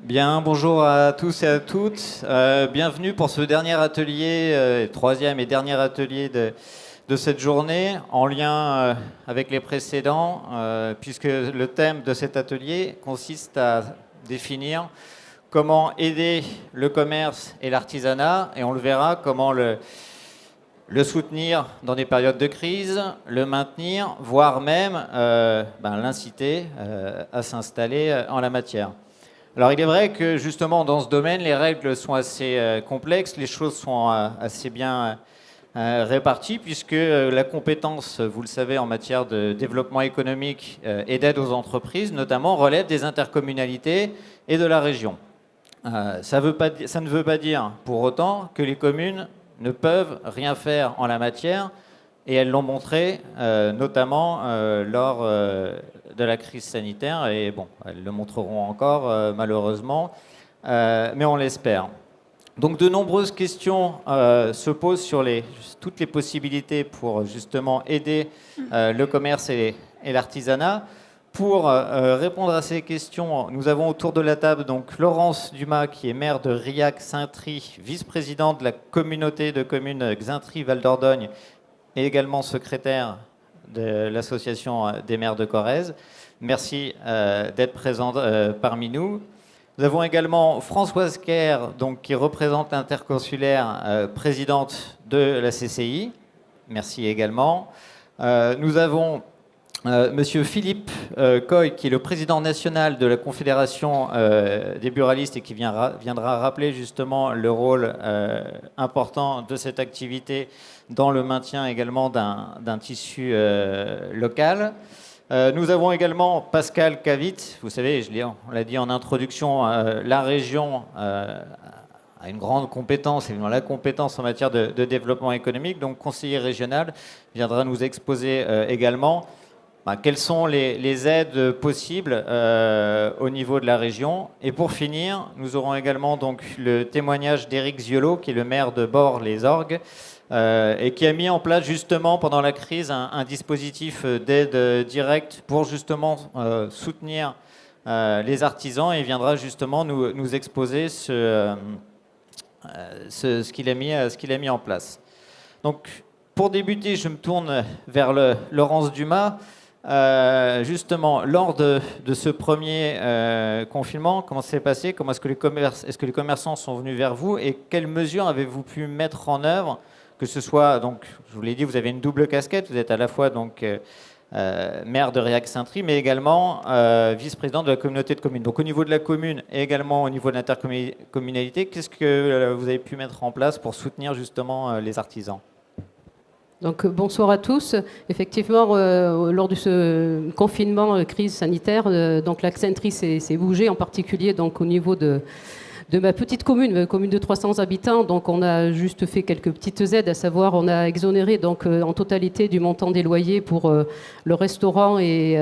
Bien, bonjour à tous et à toutes. Bienvenue pour ce dernier atelier, troisième et dernier atelier de cette journée, en lien avec les précédents, puisque le thème de cet atelier consiste à définir comment aider le commerce et l'artisanat, et on le verra, comment le soutenir dans des périodes de crise, le maintenir, voire même l'inciter à s'installer en la matière. Alors il est vrai que justement dans ce domaine, les règles sont assez complexes, les choses sont assez bien réparties, puisque la compétence, vous le savez, en matière de développement économique et d'aide aux entreprises, notamment, relève des intercommunalités et de la région. Ça ne veut pas dire pour autant que les communes ne peuvent rien faire en la matière, et elles l'ont montré, notamment lors de la crise sanitaire, et bon, elles le montreront encore, malheureusement, mais on l'espère. Donc de nombreuses questions se posent sur toutes les possibilités pour justement aider le commerce et l'artisanat. Pour répondre à ces questions, nous avons autour de la table donc Laurence Dumas, qui est maire de Riac-Saintry, vice-présidente de la communauté de communes Xaintry-Val d'Ordogne, et également secrétaire de l'association des maires de Corrèze. Merci d'être présente parmi nous. Nous avons également Françoise Kerr, donc, qui représente l'interconsulaire, présidente de la CCI. Merci également. Nous avons Monsieur Philippe Coy, qui est le président national de la Confédération des buralistes et qui viendra rappeler justement le rôle important de cette activité dans le maintien également d'un tissu local. Nous avons également Pascal Cavit. Vous savez, on l'a dit en introduction, la région a une grande compétence, évidemment la compétence en matière de développement économique, donc conseiller régional, viendra nous exposer également quelles sont les aides possibles au niveau de la région. Et pour finir, nous aurons également donc le témoignage d'Éric Ziolo, qui est le maire de Bort-les-Orgues, et qui a mis en place justement pendant la crise un dispositif d'aide directe pour justement soutenir les artisans, et viendra justement nous exposer ce qu'il a mis en place. Donc pour débuter, je me tourne vers Laurence Dumas. Justement, lors de ce premier confinement, comment ça s'est passé? Est-ce que les commerçants sont venus vers vous, et quelles mesures avez-vous pu mettre en œuvre, que ce soit, donc, je vous l'ai dit, vous avez une double casquette, vous êtes à la fois donc maire de Riac-Saintry, mais également vice-président de la communauté de communes. Donc au niveau de la commune et également au niveau de l'intercommunalité, qu'est-ce que vous avez pu mettre en place pour soutenir justement les artisans? Donc, bonsoir à tous. Effectivement, lors de ce confinement, crise sanitaire, donc la Xaintry s'est bougée, en particulier donc, au niveau de ma petite commune de 300 habitants. Donc, on a juste fait quelques petites aides, à savoir, on a exonéré donc, en totalité du montant des loyers pour le restaurant et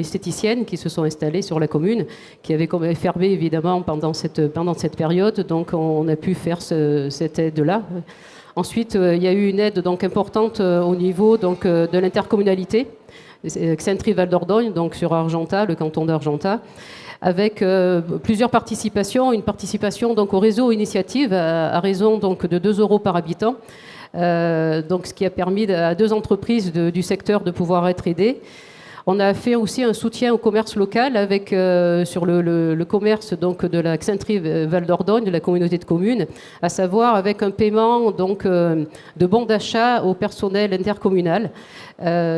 l'esthéticienne qui se sont installés sur la commune, qui avaient fermé évidemment pendant cette période. Donc, on a pu faire cette aide-là. Ensuite, il y a eu une aide donc importante au niveau donc de l'intercommunalité, Xaintry-Val d'Ordogne, donc sur Argentat, le canton d'Argentat, avec plusieurs participations, une participation donc au réseau initiative à raison donc de 2 € par habitant, donc ce qui a permis à 2 entreprises du secteur de pouvoir être aidées. On a fait aussi un soutien au commerce local avec, sur le commerce donc, de la Xaintry-Val d'Ordogne, de la communauté de communes, à savoir avec un paiement donc, de bons d'achat au personnel intercommunal.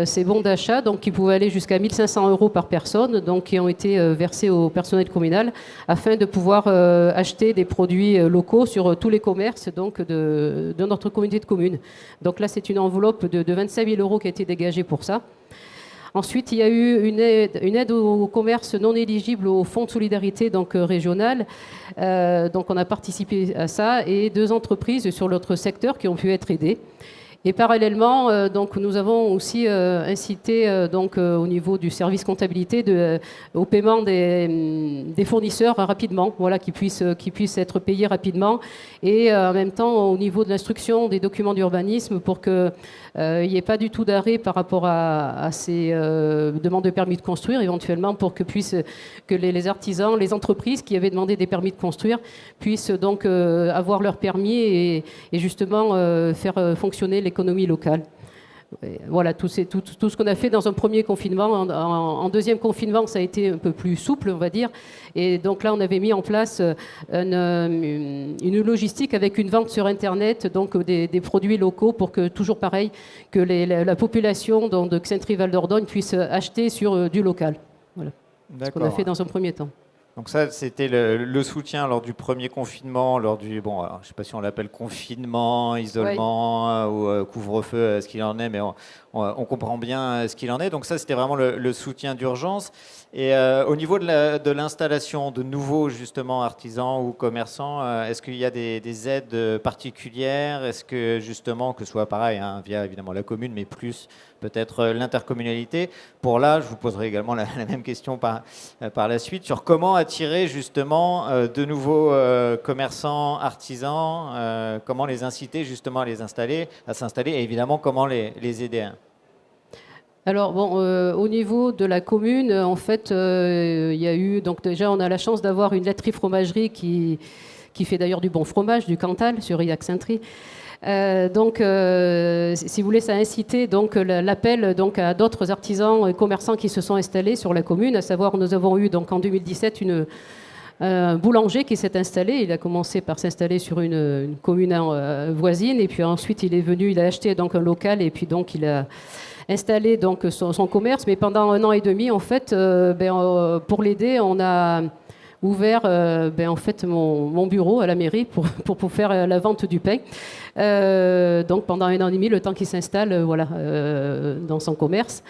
Ces bons d'achat donc, qui pouvaient aller jusqu'à 1 500 € par personne, donc, qui ont été versés au personnel communal afin de pouvoir acheter des produits locaux sur tous les commerces donc, de notre communauté de communes. Donc là, c'est une enveloppe de 25 000 € qui a été dégagée pour ça. Ensuite, il y a eu une aide au commerce non éligible au fonds de solidarité donc, régional. Donc on a participé à ça, et 2 entreprises sur l'autre secteur qui ont pu être aidées. Et parallèlement, donc, nous avons aussi incité au niveau du service comptabilité au paiement des fournisseurs rapidement, voilà, qui puissent être payés rapidement, et en même temps au niveau de l'instruction des documents d'urbanisme pour qu'il n'y ait pas du tout d'arrêt par rapport à ces demandes de permis de construire, éventuellement pour que les artisans, les entreprises qui avaient demandé des permis de construire puissent donc avoir leur permis et justement faire fonctionner l'économie locale. Voilà, tout ce qu'on a fait dans un premier confinement. En deuxième confinement, ça a été un peu plus souple, on va dire. Et donc là, on avait mis en place une logistique avec une vente sur Internet, donc des produits locaux pour que, toujours pareil, que la population de Xaintrix-Val d'Ordogne puisse acheter sur du local. Voilà. Ce qu'on a fait dans un premier temps. Donc ça, c'était le soutien lors du premier confinement, alors, je ne sais pas si on l'appelle confinement, isolement ou couvre-feu, ce qu'il en est, mais on comprend bien ce qu'il en est. Donc ça, c'était vraiment le soutien d'urgence. Et au niveau de l'installation de nouveaux, justement, artisans ou commerçants, est-ce qu'il y a des aides particulières? Est-ce que, justement, que ce soit pareil, via évidemment la commune, mais plus peut-être l'intercommunalité? Pour là, je vous poserai également la même question par la suite, sur comment attirer justement de nouveaux commerçants, artisans, comment les inciter justement à s'installer, et évidemment comment les aider. Alors au niveau de la commune, en fait, il y a eu, donc déjà on a la chance d'avoir une laiterie fromagerie qui fait d'ailleurs du bon fromage, du Cantal, sur Xaintrix. Si vous voulez, ça a incité donc l'appel donc à d'autres artisans et commerçants qui se sont installés sur la commune. À savoir, nous avons eu donc en 2017 un boulanger qui s'est installé. Il a commencé par s'installer sur une commune voisine, et puis ensuite il a acheté donc un local, et puis donc il a installé donc son commerce. Mais pendant 1 an et demi, en fait, pour l'aider, on a ouvert en fait mon bureau à la mairie pour faire la vente du pain. Donc pendant 1 an et demi, le temps qu'il s'installe dans son commerce.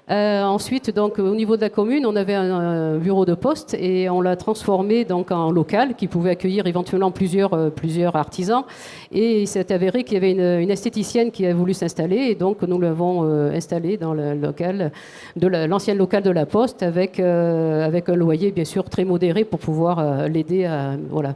Ensuite, donc, au niveau de la commune, on avait un bureau de poste et on l'a transformé donc, en local qui pouvait accueillir éventuellement plusieurs artisans. Et il s'est avéré qu'il y avait une esthéticienne qui a voulu s'installer, et donc nous l'avons installée dans le local l'ancien local de la Poste avec un loyer bien sûr très modéré pour pouvoir l'aider à voilà.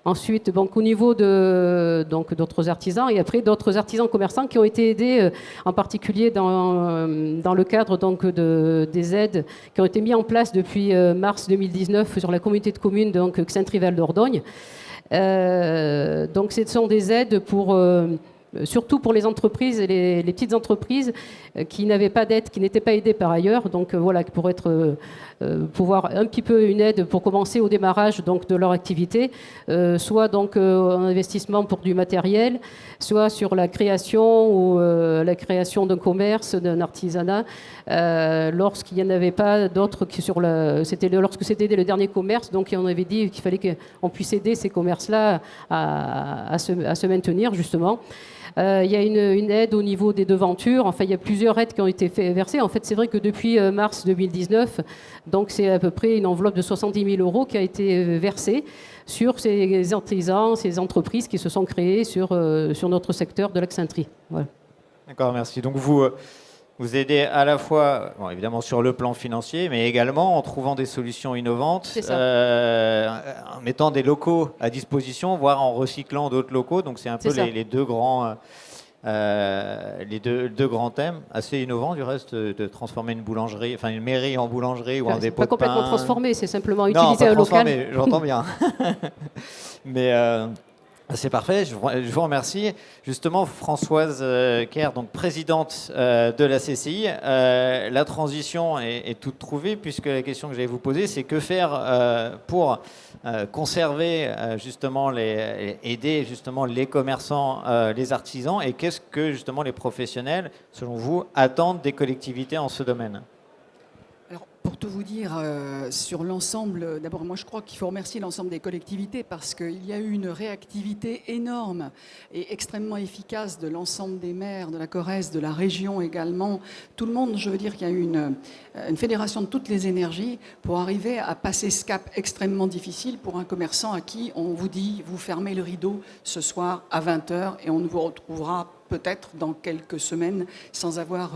Ensuite, donc, au niveau d'autres artisans, et après d'autres artisans commerçants qui ont été aidés, en particulier dans le cadre donc, des aides qui ont été mises en place depuis mars 2019 sur la communauté de communes donc Xaintrix-Val d'Ordogne. Donc, ce sont des aides surtout pour les entreprises et les petites entreprises qui n'avaient pas d'aide, qui n'étaient pas aidées par ailleurs. Donc voilà, pour pouvoir un petit peu une aide pour commencer au démarrage donc, de leur activité, soit donc en investissement pour du matériel, soit sur la création ou la création d'un commerce, d'un artisanat, lorsqu'il n'y en avait pas d'autres lorsque c'était le dernier commerce, donc on avait dit qu'il fallait qu'on puisse aider ces commerces-là à se maintenir justement. Il y a une aide au niveau des devantures. Enfin, il y a plusieurs aides qui ont été versées. En fait, c'est vrai que depuis mars 2019, donc c'est à peu près une enveloppe de 70 000 € qui a été versée sur ces artisans, ces entreprises qui se sont créées sur notre secteur de Xaintrix. Voilà. D'accord, merci. Donc vous aidez à la fois, évidemment sur le plan financier, mais également en trouvant des solutions innovantes, en mettant des locaux à disposition, voire en recyclant d'autres locaux. Donc c'est un peu les deux grands thèmes, assez innovants du reste, de transformer une mairie en boulangerie ou en dépôt de pain. Pas complètement transformé, c'est simplement utiliser un local. J'entends bien. Mais c'est parfait, je vous remercie. Justement, Françoise Kerr, donc présidente de la CCI, la transition est toute trouvée, puisque la question que j'allais vous poser, c'est que faire pour conserver justement aider justement les commerçants, les artisans, et qu'est-ce que justement les professionnels, selon vous, attendent des collectivités en ce domaine? Alors, pour tout vous dire, sur l'ensemble, d'abord, moi je crois qu'il faut remercier l'ensemble des collectivités parce qu'il y a eu une réactivité énorme et extrêmement efficace de l'ensemble des maires, de la Corrèze, de la région également. Tout le monde, je veux dire qu'il y a eu une fédération de toutes les énergies pour arriver à passer ce cap extrêmement difficile pour un commerçant à qui on vous dit, vous fermez le rideau ce soir à 20h et on ne vous retrouvera peut-être dans quelques semaines, sans avoir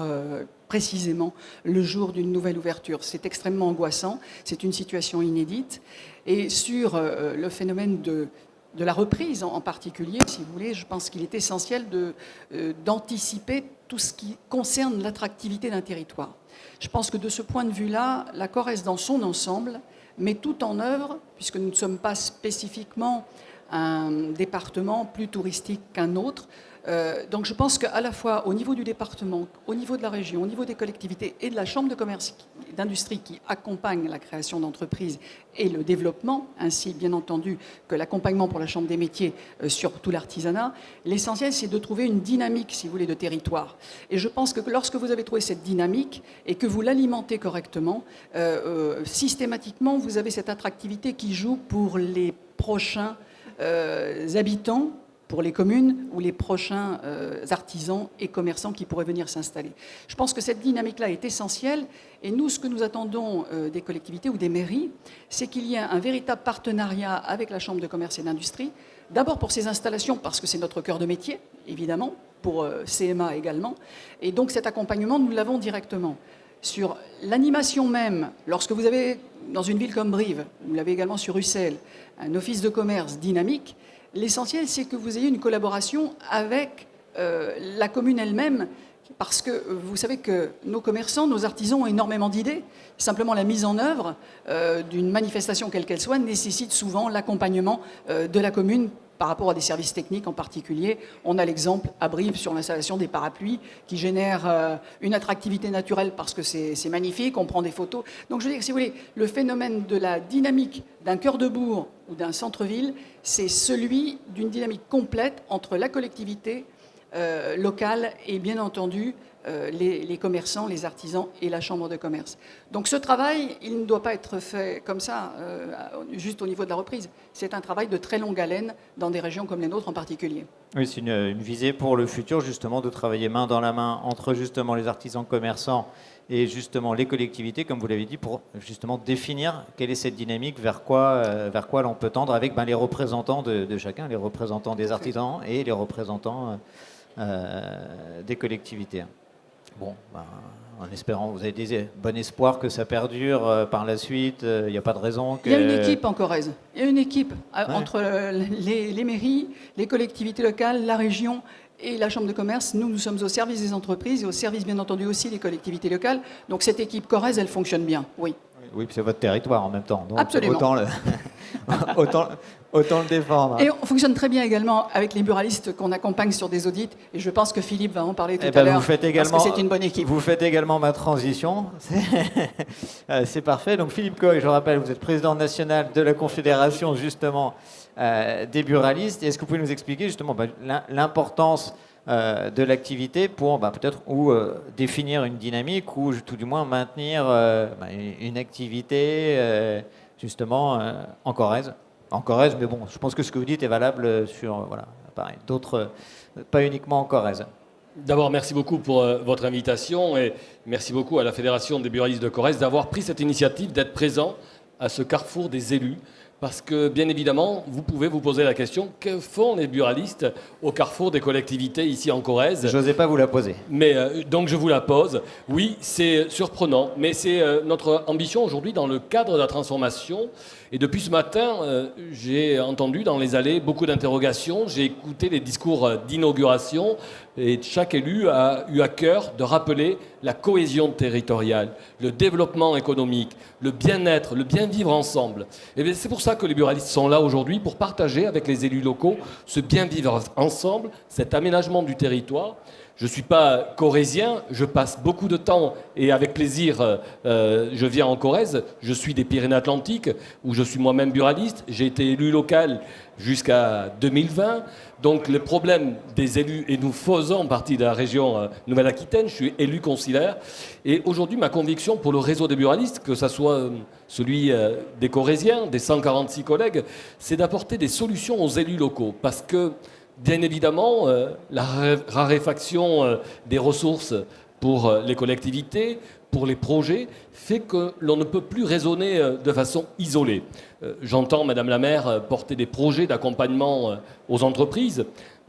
précisément le jour d'une nouvelle ouverture. C'est extrêmement angoissant, c'est une situation inédite. Et sur le phénomène de la reprise en particulier, si vous voulez, je pense qu'il est essentiel d'anticiper tout ce qui concerne l'attractivité d'un territoire. Je pense que de ce point de vue-là, la Corrèze dans son ensemble met tout en œuvre, puisque nous ne sommes pas spécifiquement un département plus touristique qu'un autre. Donc je pense qu'à la fois au niveau du département, au niveau de la région, au niveau des collectivités et de la Chambre de commerce et d'industrie qui accompagne la création d'entreprises et le développement, ainsi bien entendu que l'accompagnement pour la Chambre des métiers sur tout l'artisanat, l'essentiel c'est de trouver une dynamique, si vous voulez, de territoire. Et je pense que lorsque vous avez trouvé cette dynamique et que vous l'alimentez correctement, systématiquement vous avez cette attractivité qui joue pour les prochains habitants, pour les communes ou les prochains artisans et commerçants qui pourraient venir s'installer. Je pense que cette dynamique-là est essentielle et nous, ce que nous attendons des collectivités ou des mairies, c'est qu'il y ait un véritable partenariat avec la Chambre de commerce et d'industrie, d'abord pour ces installations, parce que c'est notre cœur de métier, évidemment, pour CMA également, et donc cet accompagnement, nous l'avons directement. Sur l'animation même, lorsque vous avez, dans une ville comme Brive, vous l'avez également sur Ussel, un office de commerce dynamique, l'essentiel, c'est que vous ayez une collaboration avec la commune elle-même, parce que vous savez que nos commerçants, nos artisans ont énormément d'idées. Simplement, la mise en œuvre d'une manifestation, quelle qu'elle soit, nécessite souvent l'accompagnement de la commune par rapport à des services techniques en particulier. On a l'exemple à Brive sur l'installation des parapluies qui génère une attractivité naturelle parce que c'est magnifique, on prend des photos. Donc je veux dire, si vous voulez, le phénomène de la dynamique d'un cœur de bourg ou d'un centre-ville, c'est celui d'une dynamique complète entre la collectivité locale et bien entendu les commerçants, les artisans et la chambre de commerce. Donc ce travail, il ne doit pas être fait comme ça, juste au niveau de la reprise. C'est un travail de très longue haleine dans des régions comme les nôtres en particulier. Oui, c'est une visée pour le futur, justement, de travailler main dans la main entre justement les artisans commerçants et justement les collectivités, comme vous l'avez dit, pour justement définir quelle est cette dynamique, vers quoi l'on peut tendre avec les représentants de chacun, les représentants des artisans et les représentants des collectivités. Bon, en espérant, vous avez dit bon espoir que ça perdure par la suite, il n'y a pas de raison que... Il y a une équipe en Corrèze, il y a une équipe entre les mairies, les collectivités locales, la région et la Chambre de commerce. Nous sommes au service des entreprises et au service, bien entendu, aussi des collectivités locales. Donc cette équipe Corrèze, elle fonctionne bien, oui. Oui, puis c'est votre territoire en même temps. Donc absolument. Autant le défendre. Et on fonctionne très bien également avec les buralistes qu'on accompagne sur des audits. Et je pense que Philippe va en parler tout à l'heure. Parce que c'est une bonne équipe. Vous faites également ma transition. C'est parfait. Donc Philippe Coy, je rappelle, vous êtes président national de la Confédération justement des buralistes. Est-ce que vous pouvez nous expliquer justement l'importance de l'activité pour peut-être définir une dynamique ou tout du moins maintenir une activité justement en Corrèze. En Corrèze, mais bon, je pense que ce que vous dites est valable sur d'autres, pas uniquement en Corrèze. D'abord, merci beaucoup pour votre invitation et merci beaucoup à la Fédération des buralistes de Corrèze d'avoir pris cette initiative d'être présent à ce carrefour des élus. Parce que, bien évidemment, vous pouvez vous poser la question, que font les buralistes au carrefour des collectivités ici en Corrèze ? Je n'osais pas vous la poser. Mais donc je vous la pose. Oui, c'est surprenant, mais c'est notre ambition aujourd'hui dans le cadre de la transformation. Et depuis ce matin, j'ai entendu dans les allées beaucoup d'interrogations, j'ai écouté les discours d'inauguration et chaque élu a eu à cœur de rappeler la cohésion territoriale, le développement économique, le bien-être, le bien-vivre ensemble. Et bien, c'est pour ça que les buralistes sont là aujourd'hui, pour partager avec les élus locaux ce bien-vivre ensemble, cet aménagement du territoire. Je ne suis pas corrézien, je passe beaucoup de temps et avec plaisir, je viens en Corrèze. Je suis des Pyrénées-Atlantiques où je suis moi-même buraliste. J'ai été élu local jusqu'à 2020. Donc les problèmes des élus, et nous faisons partie de la région Nouvelle-Aquitaine, je suis élu consulaire. Et aujourd'hui, ma conviction pour le réseau des buralistes, que ce soit celui des Corréziens, des 146 collègues, c'est d'apporter des solutions aux élus locaux. Parce que bien évidemment, la raréfaction des ressources pour les collectivités, pour les projets, fait que l'on ne peut plus raisonner de façon isolée. J'entends Madame la maire porter des projets d'accompagnement aux entreprises,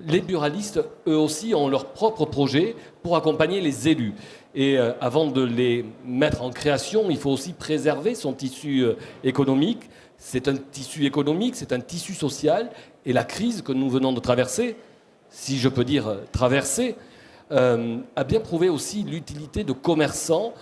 les buralistes, eux aussi, ont leur propre projet pour accompagner les élus. Et avant de les mettre en création, il faut aussi préserver son tissu économique. C'est un tissu économique, c'est un tissu social. Et la crise que nous venons de traverser, si je peux dire traverser, a bien prouvé aussi l'utilité de commerçants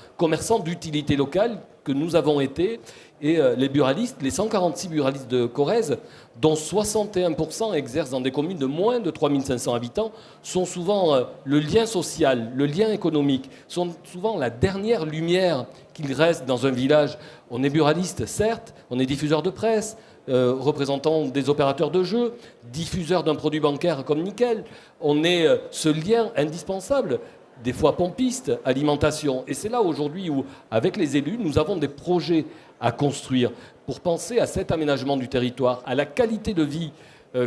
d'utilité locale que nous avons été. Et les buralistes, les 146 buralistes de Corrèze, dont 61% exercent dans des communes de moins de 3500 habitants, sont souvent le lien social, le lien économique, sont souvent la dernière lumière qu'il reste dans un village. On est buraliste, certes, on est diffuseur de presse, représentant des opérateurs de jeux, diffuseur d'un produit bancaire comme Nickel. On est ce lien indispensable, des fois pompiste, alimentation. Et c'est là aujourd'hui où, avec les élus, nous avons des projets à construire pour penser à cet aménagement du territoire, à la qualité de vie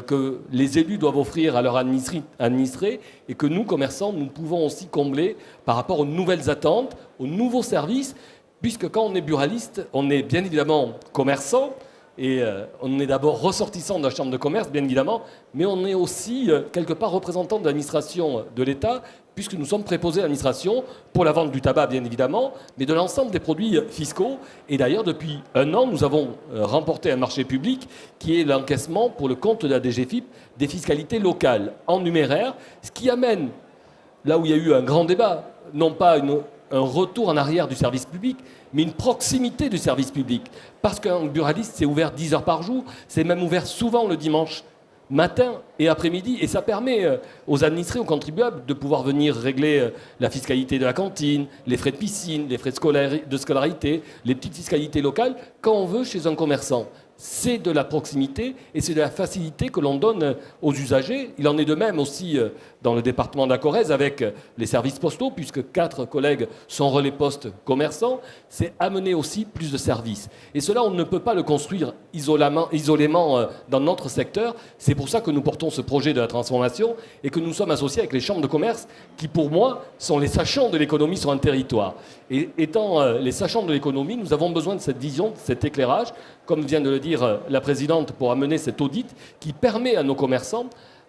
que les élus doivent offrir à leurs administrés et que nous, commerçants, nous pouvons aussi combler par rapport aux nouvelles attentes, aux nouveaux services, puisque quand on est buraliste, on est bien évidemment commerçant, et on est d'abord ressortissant de la chambre de commerce, bien évidemment, mais on est aussi quelque part représentant de l'administration de l'État, puisque nous sommes préposés à l'administration pour la vente du tabac, bien évidemment, mais de l'ensemble des produits fiscaux. Et d'ailleurs, depuis un an, nous avons remporté un marché public qui est l'encaissement pour le compte de la DGFiP des fiscalités locales en numéraire, ce qui amène, là où il y a eu un grand débat, non pas un retour en arrière du service public, mais une proximité du service public. Parce qu'un buraliste, c'est ouvert 10 heures par jour, c'est même ouvert souvent le dimanche matin et après-midi, et ça permet aux administrés, aux contribuables, de pouvoir venir régler la fiscalité de la cantine, les frais de piscine, les frais de scolarité, les petites fiscalités locales, quand on veut chez un commerçant. C'est de la proximité et c'est de la facilité que l'on donne aux usagers. Il en est de même aussi dans le département de la Corrèze avec les services postaux, puisque 4 collègues sont relais postes commerçants. C'est amener aussi plus de services. Et cela, on ne peut pas le construire isolément dans notre secteur. C'est pour ça que nous portons ce projet de la transformation et que nous sommes associés avec les chambres de commerce qui, pour moi, sont les sachants de l'économie sur un territoire. Et étant les sachants de l'économie, nous avons besoin de cette vision, de cet éclairage, comme vient de le dire la présidente, pour amener cet audit qui permet à nos commerçants,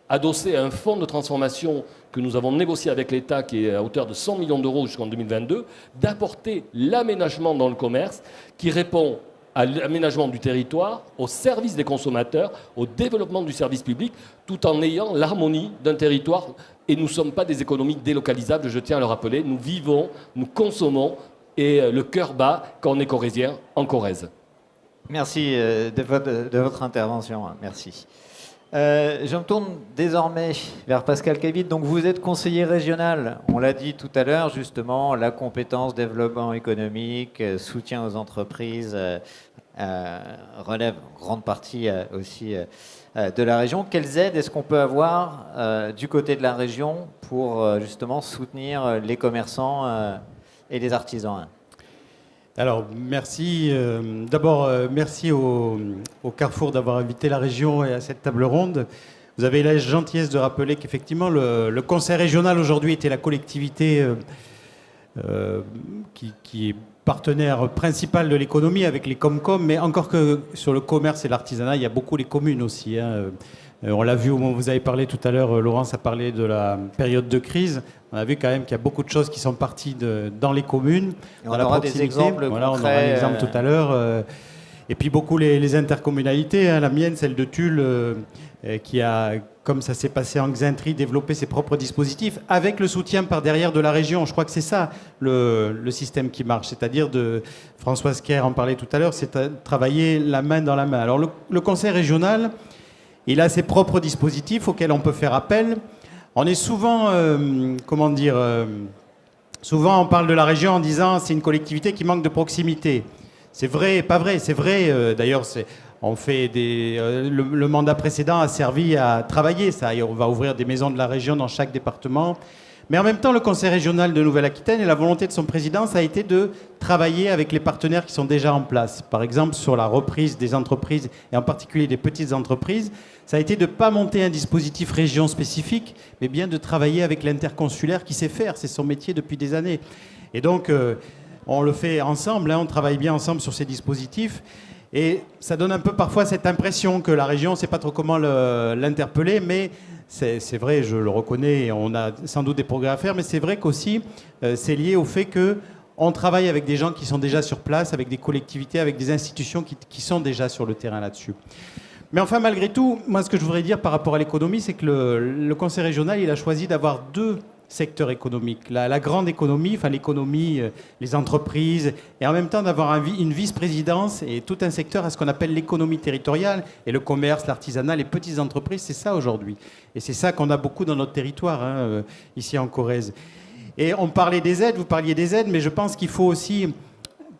adossé à un fonds de transformation que nous avons négocié avec l'État, qui est à hauteur de 100 millions d'euros jusqu'en 2022, d'apporter l'aménagement dans le commerce qui répond à l'aménagement du territoire, au service des consommateurs, au développement du service public, tout en ayant l'harmonie d'un territoire. Et nous ne sommes pas des économies délocalisables, je tiens à le rappeler. Nous vivons, nous consommons, et le cœur bat quand on est corrézien en Corrèze. Merci de votre intervention. Merci. Je me tourne désormais vers Pascal Cavite. Donc vous êtes conseiller régional, on l'a dit tout à l'heure, justement, la compétence développement économique, soutien aux entreprises relève en grande partie aussi de la région. Quelles aides est-ce qu'on peut avoir du côté de la région pour justement soutenir les commerçants et les artisans ? Alors, merci. D'abord, merci au Carrefour d'avoir invité la région à cette table ronde. Vous avez la gentillesse de rappeler qu'effectivement, le conseil régional aujourd'hui était la collectivité qui est partenaire principal de l'économie avec les Comcom, mais encore que sur le commerce et l'artisanat, il y a beaucoup les communes aussi. On l'a vu au moment où vous avez parlé tout à l'heure, Laurence a parlé de la période de crise. On a vu quand même qu'il y a beaucoup de choses qui sont parties dans les communes. On aura des exemples concrets. On aura un exemple tout à l'heure. Et puis beaucoup les intercommunalités. La mienne, celle de Tulle, qui a, comme ça s'est passé en Xaintrie, développé ses propres dispositifs avec le soutien par derrière de la région. Je crois que c'est ça le système qui marche. C'est-à-dire, Françoise Kerr en parlait tout à l'heure, c'est travailler la main dans la main. Alors le conseil régional, il a ses propres dispositifs auxquels on peut faire appel. On est souvent, souvent on parle de la région en disant c'est une collectivité qui manque de proximité. C'est vrai et pas vrai. C'est vrai, d'ailleurs, on fait le mandat précédent a servi à travailler ça. Et on va ouvrir des maisons de la région dans chaque département. Mais en même temps, le conseil régional de Nouvelle-Aquitaine et la volonté de son président, ça a été de travailler avec les partenaires qui sont déjà en place. Par exemple, sur la reprise des entreprises, et en particulier des petites entreprises, ça a été de ne pas monter un dispositif région spécifique, mais bien de travailler avec l'interconsulaire qui sait faire. C'est son métier depuis des années. Et donc, on le fait ensemble, on travaille bien ensemble sur ces dispositifs. Et ça donne un peu parfois cette impression que la région ne sait pas trop comment l'interpeller, mais C'est vrai, je le reconnais, et on a sans doute des progrès à faire, mais c'est vrai qu'aussi, c'est lié au fait qu'on travaille avec des gens qui sont déjà sur place, avec des collectivités, avec des institutions qui sont déjà sur le terrain là-dessus. Mais enfin, malgré tout, moi, ce que je voudrais dire par rapport à l'économie, c'est que le Conseil régional, il a choisi d'avoir deux secteurs économiques. La grande économie, enfin l'économie, les entreprises, et en même temps d'avoir une vice-présidence et tout un secteur à ce qu'on appelle l'économie territoriale, et le commerce, l'artisanat, les petites entreprises, c'est ça aujourd'hui. Et c'est ça qu'on a beaucoup dans notre territoire, hein, ici en Corrèze. Et on parlait des aides, vous parliez des aides, mais je pense qu'il faut aussi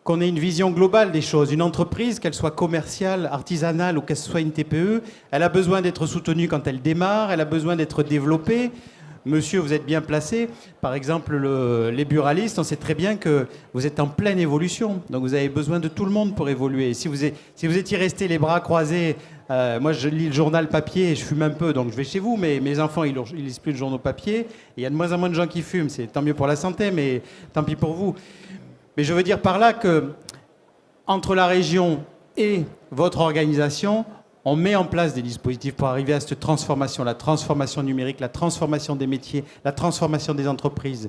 qu'on ait une vision globale des choses. Une entreprise, qu'elle soit commerciale, artisanale ou qu'elle soit une TPE, elle a besoin d'être soutenue quand elle démarre, elle a besoin d'être développée. Monsieur, vous êtes bien placé. Par exemple, les buralistes, on sait très bien que vous êtes en pleine évolution. Donc vous avez besoin de tout le monde pour évoluer. Si vous étiez resté les bras croisés, moi je lis le journal papier et je fume un peu, donc je vais chez vous, mais mes enfants, ils lisent plus le journal papier. Et il y a de moins en moins de gens qui fument. C'est tant mieux pour la santé, mais tant pis pour vous. Mais je veux dire par là que, entre la région et votre organisation, on met en place des dispositifs pour arriver à cette transformation, la transformation numérique, la transformation des métiers, la transformation des entreprises.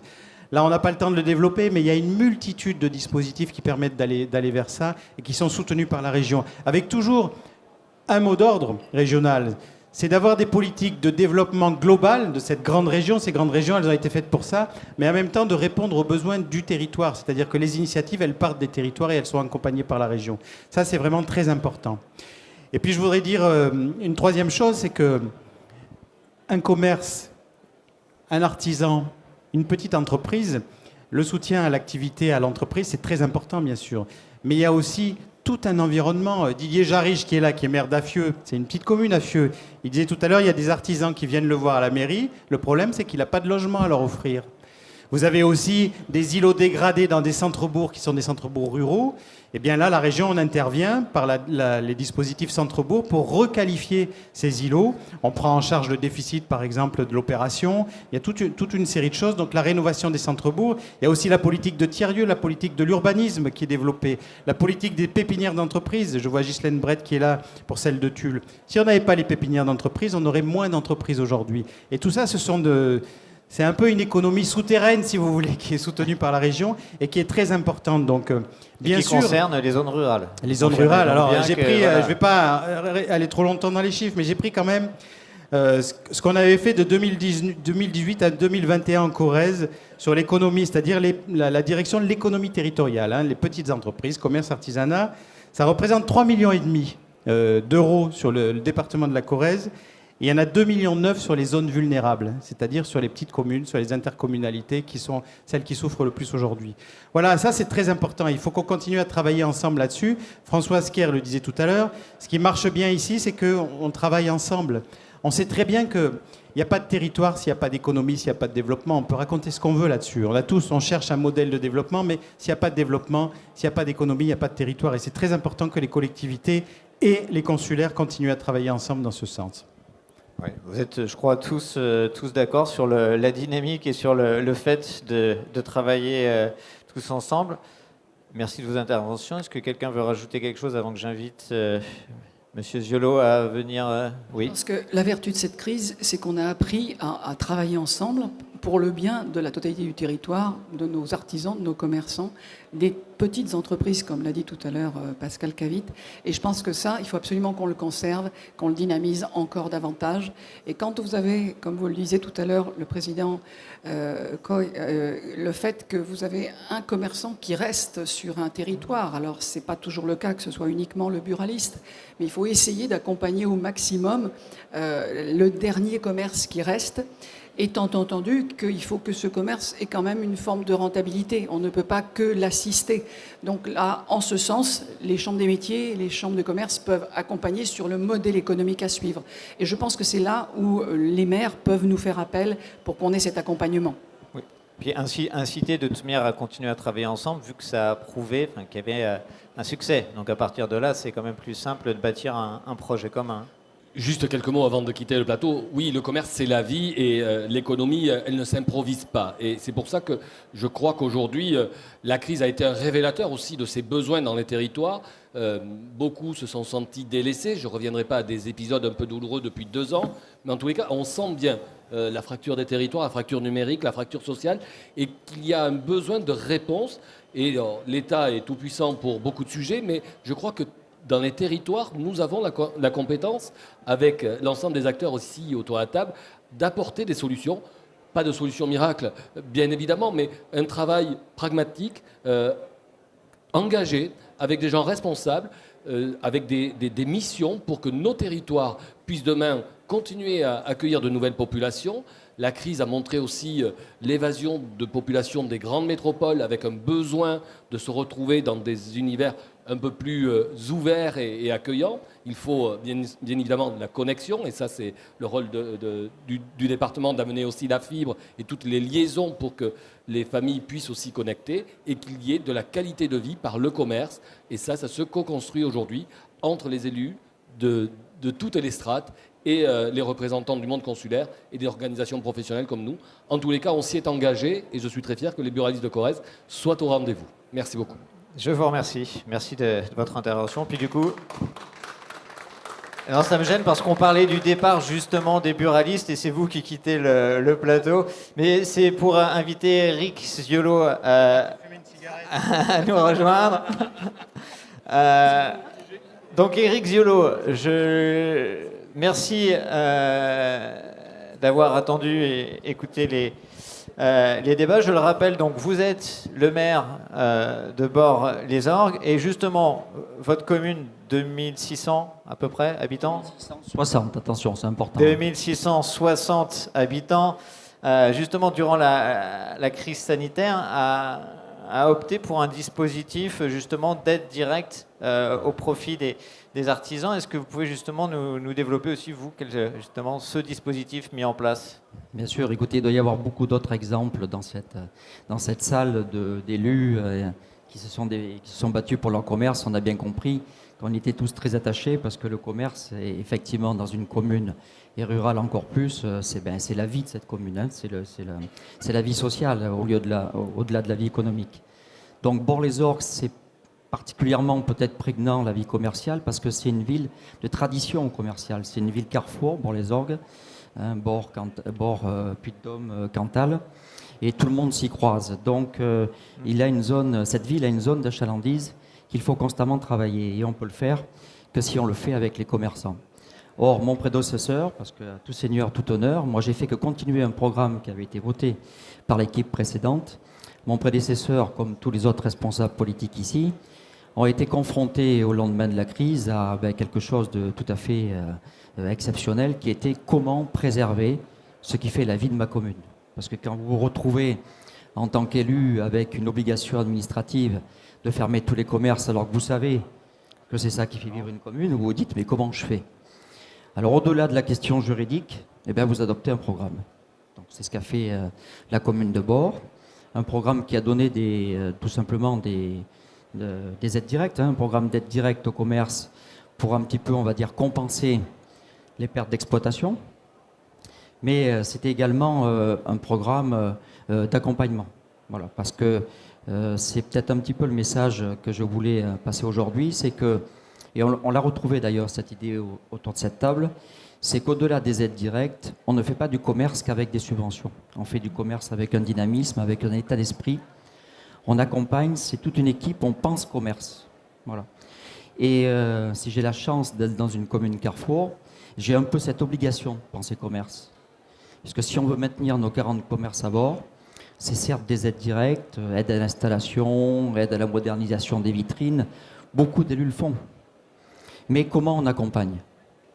Là, on n'a pas le temps de le développer, mais il y a une multitude de dispositifs qui permettent d'aller vers ça et qui sont soutenus par la région. Avec toujours un mot d'ordre régional, c'est d'avoir des politiques de développement global de cette grande région. Ces grandes régions, elles ont été faites pour ça, mais en même temps de répondre aux besoins du territoire. C'est-à-dire que les initiatives, elles partent des territoires et elles sont accompagnées par la région. Ça, c'est vraiment très important. Et puis je voudrais dire une troisième chose, c'est que un commerce, un artisan, une petite entreprise, le soutien à l'activité, à l'entreprise, c'est très important bien sûr. Mais il y a aussi tout un environnement. Didier Jarriche qui est là, qui est maire d'Affieux, c'est une petite commune Affieux. Il disait tout à l'heure, il y a des artisans qui viennent le voir à la mairie. Le problème, c'est qu'il n'a pas de logement à leur offrir. Vous avez aussi des îlots dégradés dans des centres-bourgs qui sont des centres-bourgs ruraux. Et bien là, la région, on intervient par les dispositifs centres-bourgs pour requalifier ces îlots. On prend en charge le déficit, par exemple, de l'opération. Il y a toute une série de choses. Donc la rénovation des centres-bourgs. Il y a aussi la politique de tiers-lieux, la politique de l'urbanisme qui est développée, la politique des pépinières d'entreprise. Je vois Ghislaine Brett qui est là pour celle de Tulle. Si on n'avait pas les pépinières d'entreprise, on aurait moins d'entreprises aujourd'hui. Et tout ça, c'est un peu une économie souterraine, si vous voulez, qui est soutenue par la région et qui est très importante. Donc, bien sûr, concerne les zones rurales. Les zones rurales. Alors, j'ai pris, voilà. je ne vais pas aller trop longtemps dans les chiffres, mais j'ai pris quand même ce qu'on avait fait de 2018 à 2021 en Corrèze sur l'économie, c'est-à-dire la direction de l'économie territoriale, hein, les petites entreprises, commerce, artisanat. Ça représente 3,5 millions d'euros sur le département de la Corrèze. Et il y en a 2,9 millions sur les zones vulnérables, c'est-à-dire sur les petites communes, sur les intercommunalités qui sont celles qui souffrent le plus aujourd'hui. Voilà, ça c'est très important. Il faut qu'on continue à travailler ensemble là-dessus. Françoise Kerr le disait tout à l'heure. Ce qui marche bien ici, c'est qu'on travaille ensemble. On sait très bien qu'il n'y a pas de territoire s'il n'y a pas d'économie, s'il n'y a pas de développement. On peut raconter ce qu'on veut là-dessus. On cherche un modèle de développement, mais s'il n'y a pas de développement, s'il n'y a pas d'économie, il n'y a pas de territoire. Et c'est très important que les collectivités et les consulaires continuent à travailler ensemble dans ce sens. Oui, vous êtes, je crois, tous d'accord sur la dynamique et sur le fait de travailler tous ensemble. Merci de vos interventions. Est-ce que quelqu'un veut rajouter quelque chose avant que j'invite Monsieur Ziolo à venir Oui. Parce que la vertu de cette crise, c'est qu'on a appris à travailler ensemble pour le bien de la totalité du territoire, de nos artisans, de nos commerçants, des petites entreprises, comme l'a dit tout à l'heure Pascal Cavite. Et je pense que ça, il faut absolument qu'on le conserve, qu'on le dynamise encore davantage. Et quand vous avez, comme vous le disiez tout à l'heure, le président Coy, le fait que vous avez un commerçant qui reste sur un territoire, alors ce n'est pas toujours le cas que ce soit uniquement le buraliste, mais il faut essayer d'accompagner au maximum le dernier commerce qui reste, étant entendu qu'il faut que ce commerce ait quand même une forme de rentabilité. On ne peut pas que l'assister. Donc là, en ce sens, les chambres des métiers et les chambres de commerce peuvent accompagner sur le modèle économique à suivre. Et je pense que c'est là où les maires peuvent nous faire appel pour qu'on ait cet accompagnement. Oui. Puis inciter de toute manière à continuer à travailler ensemble, vu que ça a prouvé qu'il y avait un succès. Donc à partir de là, c'est quand même plus simple de bâtir un projet commun. Juste quelques mots avant de quitter le plateau. Oui, le commerce, c'est la vie et l'économie, elle ne s'improvise pas. Et c'est pour ça que je crois qu'aujourd'hui, la crise a été un révélateur aussi de ces besoins dans les territoires. Beaucoup se sont sentis délaissés. Je ne reviendrai pas à des épisodes un peu douloureux depuis 2 ans. Mais en tous les cas, on sent bien la fracture des territoires, la fracture numérique, la fracture sociale, et qu'il y a un besoin de réponse. Et l'État est tout puissant pour beaucoup de sujets, mais je crois que dans les territoires, nous avons la compétence, avec l'ensemble des acteurs aussi autour de la table, d'apporter des solutions. Pas de solutions miracles, bien évidemment, mais un travail pragmatique, engagé, avec des gens responsables, avec des missions pour que nos territoires puissent demain continuer à accueillir de nouvelles populations. La crise a montré aussi l'évasion de populations des grandes métropoles avec un besoin de se retrouver dans des univers un peu plus ouverts et accueillants. Il faut bien évidemment de la connexion, et ça c'est le rôle du département d'amener aussi la fibre et toutes les liaisons pour que les familles puissent aussi connecter et qu'il y ait de la qualité de vie par le commerce. Et ça se co-construit aujourd'hui entre les élus de toutes les strates et les représentants du monde consulaire et des organisations professionnelles comme nous. En tous les cas, on s'y est engagé et je suis très fier que les buralistes de Corrèze soient au rendez-vous. Merci beaucoup. Je vous remercie. Merci de votre intervention. Puis du coup, alors ça me gêne parce qu'on parlait du départ justement des buralistes et c'est vous qui quittez le plateau. Mais c'est pour inviter Eric Ziolo à nous rejoindre. Donc Eric Ziolo, merci d'avoir attendu et écouté les débats. Je le rappelle, donc vous êtes le maire de Bort-les-Orgues et justement votre commune, 2600 à peu près habitants. 60, attention, c'est important. 2660 habitants. Justement, durant la crise sanitaire, a opté pour un dispositif justement d'aide directe au profit des artisans. Est-ce que vous pouvez justement nous développer aussi, vous, justement, ce dispositif mis en place ? Bien sûr, écoutez, il doit y avoir beaucoup d'autres exemples dans cette salle d'élus qui se sont battus pour leur commerce. On a bien compris qu'on était tous très attachés parce que le commerce, est effectivement, dans une commune et rurale encore plus, c'est la vie de cette commune, hein. C'est la vie sociale au-delà de la vie économique. Donc Bort-les-Orgues, c'est particulièrement peut-être prégnant la vie commerciale parce que c'est une ville de tradition commerciale. C'est une ville carrefour, Bort-les-Orgues, hein, Bort, Puy-de-Dôme, Cantal, et tout le monde s'y croise. Donc cette ville a une zone d'achalandise qu'il faut constamment travailler et on peut le faire que si on le fait avec les commerçants. Or, mon prédécesseur, parce que tout seigneur, tout honneur, moi j'ai fait que continuer un programme qui avait été voté par l'équipe précédente. Mon prédécesseur, comme tous les autres responsables politiques ici, ont été confrontés au lendemain de la crise à quelque chose de tout à fait exceptionnel, qui était comment préserver ce qui fait la vie de ma commune. Parce que quand vous vous retrouvez en tant qu'élu avec une obligation administrative de fermer tous les commerces alors que vous savez que c'est ça qui fait vivre une commune, vous vous dites mais comment je fais ? Alors au-delà de la question juridique, vous adoptez un programme. Donc, c'est ce qu'a fait la commune de Bort, un programme qui a donné tout simplement des aides directes, hein, un programme d'aide directe au commerce pour un petit peu, on va dire, compenser les pertes d'exploitation. Mais c'était également un programme d'accompagnement. Voilà, parce que c'est peut-être un petit peu le message que je voulais passer aujourd'hui, c'est que, et on l'a retrouvé d'ailleurs cette idée autour de cette table, c'est qu'au-delà des aides directes, on ne fait pas du commerce qu'avec des subventions. On fait du commerce avec un dynamisme, avec un état d'esprit. On accompagne, c'est toute une équipe, on pense commerce. Voilà. Et si j'ai la chance d'être dans une commune carrefour, j'ai un peu cette obligation de penser commerce. Parce que si on veut maintenir nos 40 commerces à Bort, c'est certes des aides directes, aide à l'installation, aide à la modernisation des vitrines. Beaucoup d'élus le font. Mais comment on accompagne ?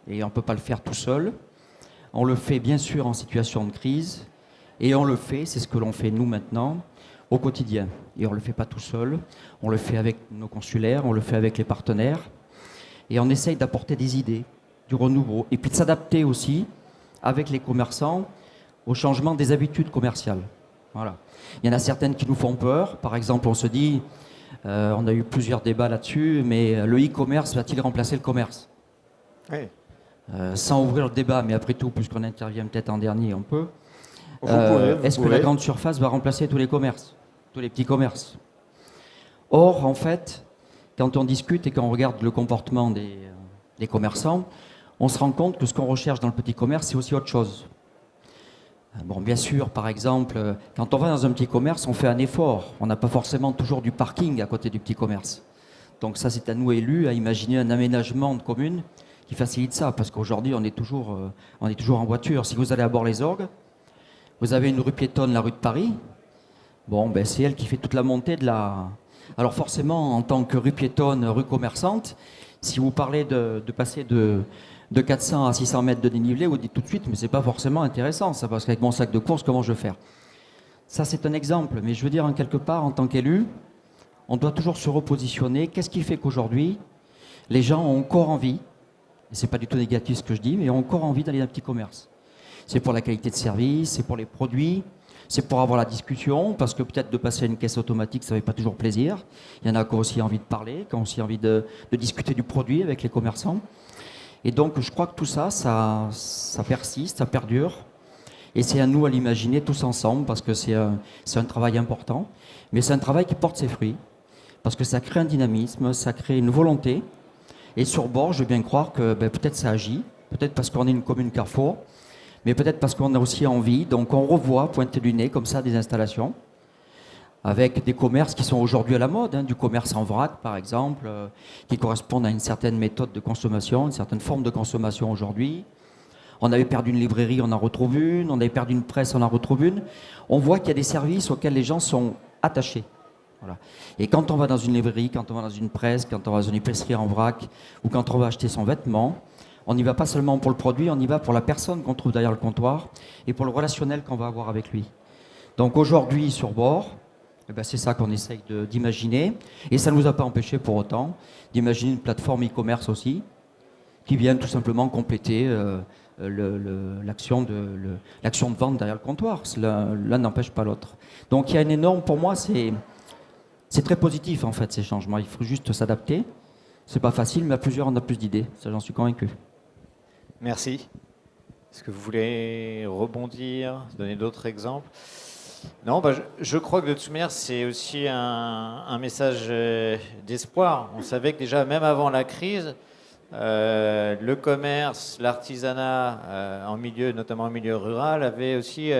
Et on ne peut pas le faire tout seul. On le fait bien sûr en situation de crise. Et on le fait, c'est ce que l'on fait nous maintenant, au quotidien. Et on ne le fait pas tout seul. On le fait avec nos consulaires, on le fait avec les partenaires. Et on essaye d'apporter des idées, du renouveau. Et puis de s'adapter aussi, avec les commerçants, au changement des habitudes commerciales. Voilà. Il y en a certaines qui nous font peur. Par exemple, on se dit, on a eu plusieurs débats là-dessus, mais le e-commerce va-t-il remplacer le commerce ? Oui. Sans ouvrir le débat, mais après tout, puisqu'on intervient peut-être en dernier, on peut. Vous pouvez. Est-ce que la grande surface va remplacer tous les commerces, tous les petits commerces? Or, en fait, quand on discute et qu'on regarde le comportement des commerçants, on se rend compte que ce qu'on recherche dans le petit commerce, c'est aussi autre chose. Bon, bien sûr, par exemple, quand on va dans un petit commerce, on fait un effort. On n'a pas forcément toujours du parking à côté du petit commerce. Donc ça, c'est à nous élus à imaginer un aménagement de commune qui facilite ça, parce qu'aujourd'hui, on est toujours en voiture. Si vous allez à Bord-les-Orgues, vous avez une rue piétonne, la rue de Paris. Bon, ben, c'est elle qui fait toute la montée de la... Alors forcément, en tant que rue piétonne, rue commerçante, si vous parlez de passer de 400 à 600 mètres de dénivelé, vous dites tout de suite, mais c'est pas forcément intéressant, ça, parce qu'avec mon sac de course, comment je vais faire? Ça, c'est un exemple, mais je veux dire, en quelque part, en tant qu'élu, on doit toujours se repositionner. Qu'est-ce qui fait qu'aujourd'hui, les gens ont encore envie, et c'est pas du tout négatif ce que je dis, mais ont encore envie d'aller dans un petit commerce? C'est pour la qualité de service, c'est pour les produits, c'est pour avoir la discussion, parce que peut-être de passer à une caisse automatique, ça ne fait pas toujours plaisir. Il y en a qui ont aussi envie de parler, qui ont aussi envie de discuter du produit avec les commerçants. Et donc, je crois que tout ça, ça persiste, ça perdure. Et c'est à nous à l'imaginer tous ensemble, parce que c'est un travail important. Mais c'est un travail qui porte ses fruits, parce que ça crée un dynamisme, ça crée une volonté. Et sur Bord, je veux bien croire que peut-être ça agit, peut-être parce qu'on est une commune carrefour, mais peut-être parce qu'on a aussi envie. Donc on revoit, pointer du nez, comme ça, des installations, avec des commerces qui sont aujourd'hui à la mode, du commerce en vrac, par exemple, qui correspondent à une certaine méthode de consommation, une certaine forme de consommation aujourd'hui. On avait perdu une librairie, on en retrouve une. On avait perdu une presse, on en retrouve une. On voit qu'il y a des services auxquels les gens sont attachés. Voilà. Et quand on va dans une librairie, quand on va dans une presse, quand on va dans une épicerie en vrac, ou quand on va acheter son vêtement, on n'y va pas seulement pour le produit, on y va pour la personne qu'on trouve derrière le comptoir et pour le relationnel qu'on va avoir avec lui. Donc aujourd'hui, sur Bord, c'est ça qu'on essaye d'imaginer. Et ça ne nous a pas empêché pour autant d'imaginer une plateforme e-commerce aussi, qui vient tout simplement compléter l'action de vente derrière le comptoir. L'un n'empêche pas l'autre. Donc il y a une énorme, pour moi, c'est très positif en fait ces changements. Il faut juste s'adapter. C'est pas facile, mais à plusieurs on a plus d'idées. Ça, j'en suis convaincu. Merci. Est-ce que vous voulez rebondir, donner d'autres exemples? Non, je crois que de toute manière, c'est aussi un message d'espoir. On savait que déjà, même avant la crise, le commerce, l'artisanat, notamment en milieu rural, avait aussi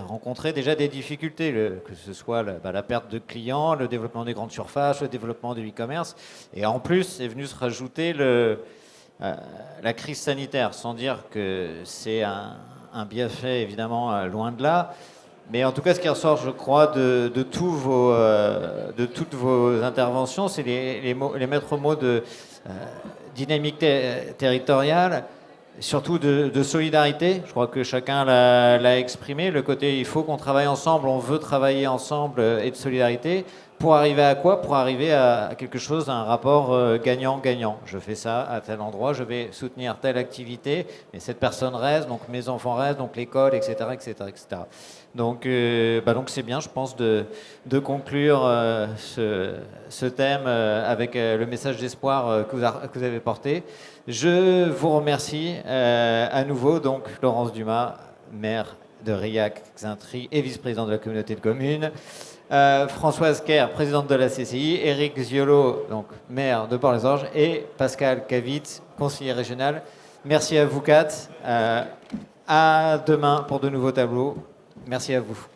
rencontré déjà des difficultés, que ce soit la perte de clients, le développement des grandes surfaces, le développement du e-commerce. Et en plus, est venu se rajouter la crise sanitaire, sans dire que c'est un bienfait, évidemment, loin de là. Mais en tout cas, ce qui ressort, je crois, de toutes vos interventions, c'est les maîtres mots de dynamique territoriale, surtout de solidarité. Je crois que chacun l'a exprimé. Le côté, il faut qu'on travaille ensemble, on veut travailler ensemble, et de solidarité. Pour arriver à quoi? Pour arriver à quelque chose, à un rapport gagnant-gagnant. Je fais ça à tel endroit, je vais soutenir telle activité, mais cette personne reste, donc mes enfants restent, donc l'école, etc., etc., etc. Donc c'est bien, je pense, de conclure ce thème avec le message d'espoir que vous avez porté. Je vous remercie à nouveau, donc Laurence Dumas, maire de Rilhac-Xaintry et vice-présidente de la communauté de communes. Françoise Kerr, présidente de la CCI, Éric Ziolo, donc maire de Bord-les-Orgues, et Pascal Cavitz, conseiller régional. Merci à vous quatre. À demain pour de nouveaux tableaux. Merci à vous.